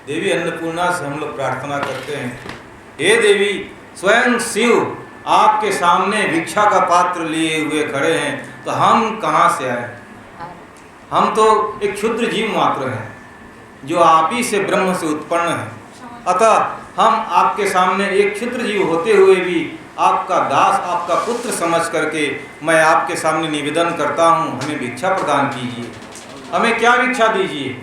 देवी अन्नपूर्णा से हम लोग प्रार्थना करते हैं, हे देवी स्वयं शिव आपके सामने भिक्षा का पात्र लिए हुए खड़े हैं, तो हम कहाँ से आए? हम तो एक क्षुद्र जीव मात्र हैं जो आप ही से ब्रह्म से उत्पन्न हैं। अतः हम आपके सामने एक क्षुद्र जीव होते हुए भी आपका दास, आपका पुत्र समझ करके मैं आपके सामने निवेदन करता हूँ, हमें भिक्षा प्रदान कीजिए। हमें क्या भिक्षा दीजिए?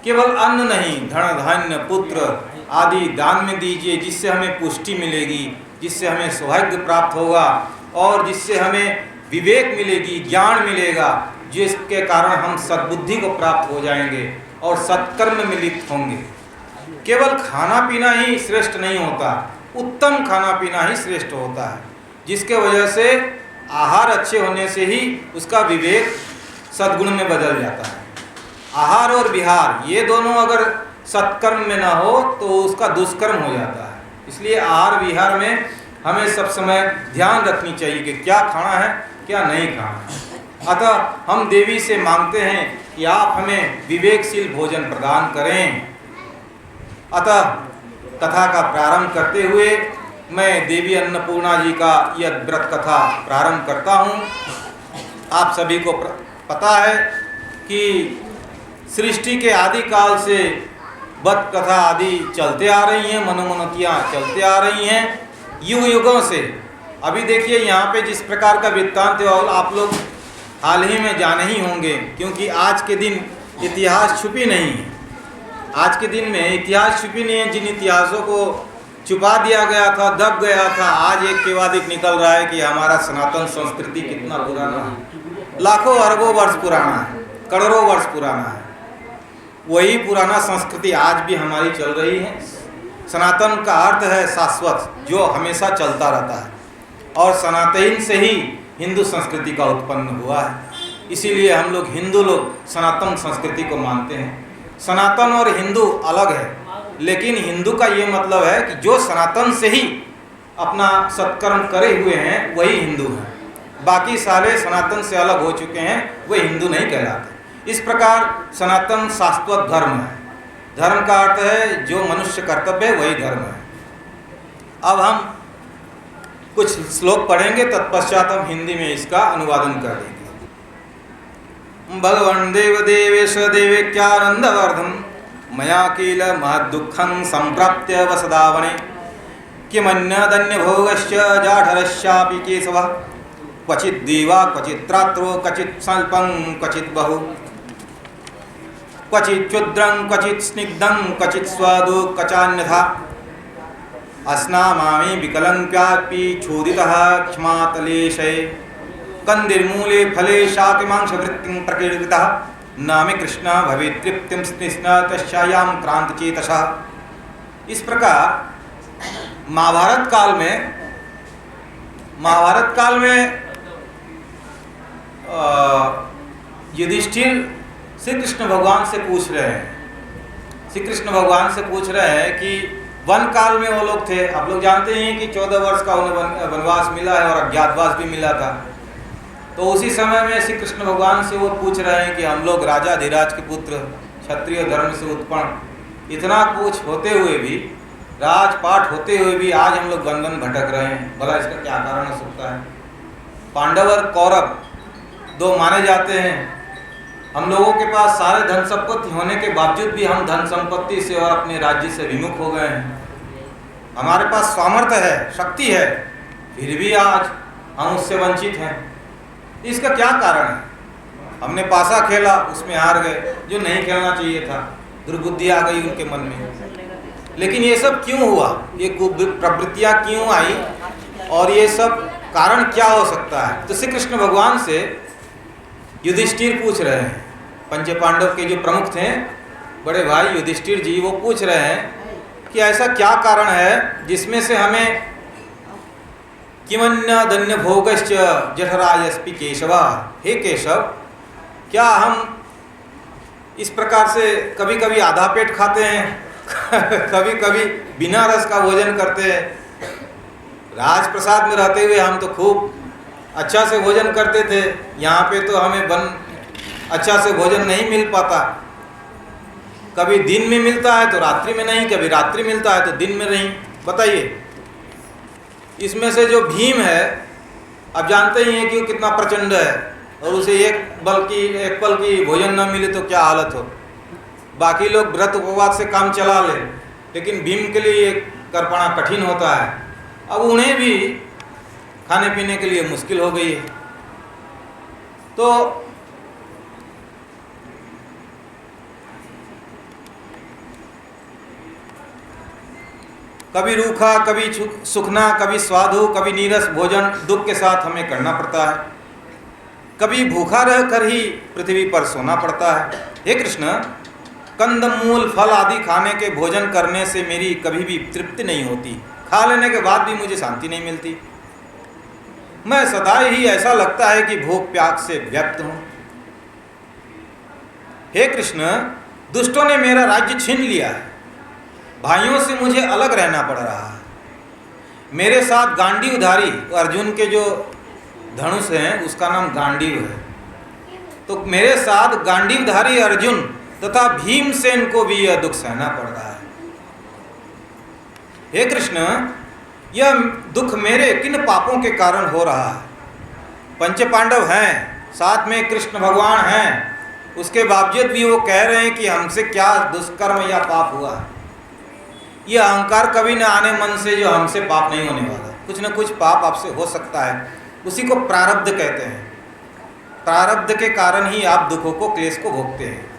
केवल अन्न नहीं, धन धान्य पुत्र आदि दान में दीजिए, जिससे हमें पुष्टि मिलेगी, जिससे हमें सौभाग्य प्राप्त होगा और जिससे हमें विवेक मिलेगी, ज्ञान मिलेगा, जिसके कारण हम सद्बुद्धि को प्राप्त हो जाएंगे और सत्कर्म में लिप्त होंगे। केवल खाना पीना ही श्रेष्ठ नहीं होता, उत्तम खाना पीना ही श्रेष्ठ होता है, जिसके वजह से आहार अच्छे होने से ही उसका विवेक सद्गुण में बदल जाता है। आहार और विहार ये दोनों अगर सत्कर्म में ना हो तो उसका दुष्कर्म हो जाता है। इसलिए आहार विहार में हमें सब समय ध्यान रखनी चाहिए कि क्या खाना है, क्या नहीं खाना है। अतः हम देवी से मांगते हैं कि आप हमें विवेकशील भोजन प्रदान करें। अतः कथा का प्रारंभ करते हुए मैं देवी अन्नपूर्णा जी का यह व्रत कथा प्रारंभ करता हूँ। आप सभी को पता है कि सृष्टि के आदि काल से व्रत कथा आदि चलते आ रही हैं, मनोमनोतियाँ चलते आ रही हैं युग युगों से। अभी देखिए यहाँ पे जिस प्रकार का वृत्तांत आप लोग हाल ही में जाने ही होंगे, क्योंकि आज के दिन इतिहास छुपी नहीं है। आज के दिन में इतिहास छुपी नहीं है। जिन इतिहासों को छुपा दिया गया था, दब गया था, आज एक के बाद एक निकल रहा है कि हमारा सनातन संस्कृति कितना पुराना है, लाखों अरबों वर्ष पुराना है, करोड़ों वर्ष पुराना है। वही पुराना संस्कृति आज भी हमारी चल रही है। सनातन का अर्थ है शाश्वत, जो हमेशा चलता रहता है, और सनातन से ही हिंदू संस्कृति का उत्पन्न हुआ है। इसीलिए हम लोग हिंदू लोग सनातन संस्कृति को मानते हैं। सनातन और हिंदू अलग है, लेकिन हिंदू का ये मतलब है कि जो सनातन से ही अपना सत्कर्म करे हुए हैं वही हिंदू हैं। बाकी सारे सनातन से अलग हो चुके हैं, वे हिंदू नहीं कहलाते। इस प्रकार सनातन शाश्वत धर्म है। धर्म का अर्थ है जो मनुष्य कर्तव्य है वही धर्म है। अब हम कुछ श्लोक पढ़ेंगे, तत्पश्चात हम हिंदी में इसका अनुवादन कर देंगे। भगवन् देवदेवेश देवैक्यानन्दवर्धन मया किल महद्दुःखं सम्प्राप्य वसदावने किमन्यदन्यभोगश्च जाठरश्चापि केशवः क्वचित् दीवा क्वचित् रात्रो क्वचित् स्वल्पं क्वचित् बहु क्वचित् क्षुद्रं क्वचित् स्निग्धं क्वचित् स्वादु क्वचान्यथा अस्नामामि विकलंक्यापि क्षोदितः क्षमातलेशये कंदिर्मूले फले शाकिमांशवृत्तिं प्रकीर्तितः नामे कृष्ण भवे तृप्तिं स्निष्णतश्चायां क्रांतचेतसः। इस प्रकार महाभारत काल में युधिष्ठिर श्री कृष्ण भगवान से पूछ रहे हैं। श्री कृष्ण भगवान से पूछ रहे हैं कि वन काल में वो लोग थे। आप लोग जानते हैं कि 14 वर्ष का उन्हें वनवास मिला है और अज्ञातवास भी मिला था। तो उसी समय में श्री कृष्ण भगवान से वो पूछ रहे हैं कि हम लोग राजा धीराज के पुत्र, क्षत्रिय धर्म से उत्पन्न, इतना कुछ होते हुए भी, राजपाट होते हुए भी आज हम लोग वन वन भटक रहे हैं। भला इसका क्या कारण हो सकता है? पांडव और कौरव दो माने जाते हैं। हम लोगों के पास सारे धन संपत्ति होने के बावजूद भी हम धन संपत्ति से और अपने राज्य से विमुख हो गए हैं। हमारे पास सामर्थ्य है, शक्ति है, फिर भी आज हम उससे वंचित हैं। इसका क्या कारण है? हमने पासा खेला, उसमें हार गए, जो नहीं खेलना चाहिए था। दुर्बुद्धि आ गई उनके मन में। लेकिन ये सब क्यों हुआ? ये प्रवृत्तियाँ क्यों आई और ये सब कारण क्या हो सकता है? तो श्री कृष्ण भगवान से युधिष्ठिर पूछ रहे हैं। पंच पांडव के जो प्रमुख थे बड़े भाई युधिष्ठिर जी, वो पूछ रहे हैं कि ऐसा क्या कारण है जिसमें से हमें किमन्य धन्य भोगश्च जठरायस्पि केशव, हे केशव, क्या हम इस प्रकार से कभी कभी आधा पेट खाते हैं कभी कभी बिना रस का भोजन करते हैं। राजप्रसाद में रहते हुए हम तो खूब अच्छा से भोजन करते थे, यहाँ पे तो हमें अच्छा से भोजन नहीं मिल पाता। कभी दिन में मिलता है तो रात्रि में नहीं, कभी रात्रि मिलता है तो दिन में नहीं। बताइए, इसमें से जो भीम है, आप जानते ही हैं कि वो कितना प्रचंड है, और उसे एक पल की भोजन न मिले तो क्या हालत हो। बाकी लोग व्रत उपवास से काम चला ले, लेकिन भीम के लिए ये कर पाना कठिन होता है। अब उन्हें भी खाने पीने के लिए मुश्किल हो गई है। तो कभी रूखा, कभी सुखना, कभी स्वादु, कभी नीरस भोजन दुख के साथ हमें करना पड़ता है। कभी भूखा रहकर ही पृथ्वी पर सोना पड़ता है। हे कृष्ण, कंदमूल फल आदि खाने के भोजन करने से मेरी कभी भी तृप्ति नहीं होती। खा लेने के बाद भी मुझे शांति नहीं मिलती। मैं सदा ही ऐसा लगता है कि भूख प्यास से व्यक्त हूँ। हे कृष्ण, दुष्टों ने मेरा राज्य छीन लिया है। भाइयों से मुझे अलग रहना पड़ रहा है। मेरे साथ गांडीवधारी अर्जुन के जो धनुष हैं उसका नाम गांडीव है, तो मेरे साथ गांडीवधारी अर्जुन तथा भीमसेन को भी यह दुख सहना पड़ रहा है। हे कृष्ण, यह दुख मेरे किन पापों के कारण हो रहा है? पंच पांडव हैं, साथ में कृष्ण भगवान हैं, उसके बावजूद भी वो कह रहे हैं कि हमसे क्या दुष्कर्म या पाप हुआ है। ये अहंकार कभी न आने मन से जो हमसे पाप नहीं होने वाला। कुछ न कुछ पाप आपसे हो सकता है, उसी को प्रारब्ध कहते हैं। प्रारब्ध के कारण ही आप दुखों को, क्लेश को भोगते हैं।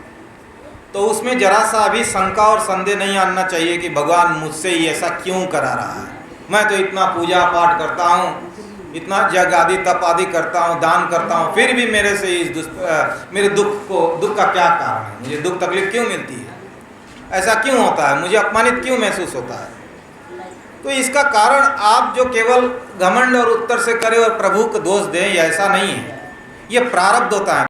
तो उसमें जरा सा भी शंका और संदेह नहीं आना चाहिए कि भगवान मुझसे ही ऐसा क्यों करा रहा है। मैं तो इतना पूजा पाठ करता हूँ, इतना जग आदि तप आदि करता हूँ, दान करता हूँ, फिर भी मेरे से इस मेरे दुख का क्या कारण है? मुझे दुख तकलीफ क्यों मिलती है? ऐसा क्यों होता है? मुझे अपमानित क्यों महसूस होता है? तो इसका कारण आप जो केवल घमंड और उत्तर से करें और प्रभु को दोष दें, ऐसा नहीं है। ये प्रारब्ध होता है।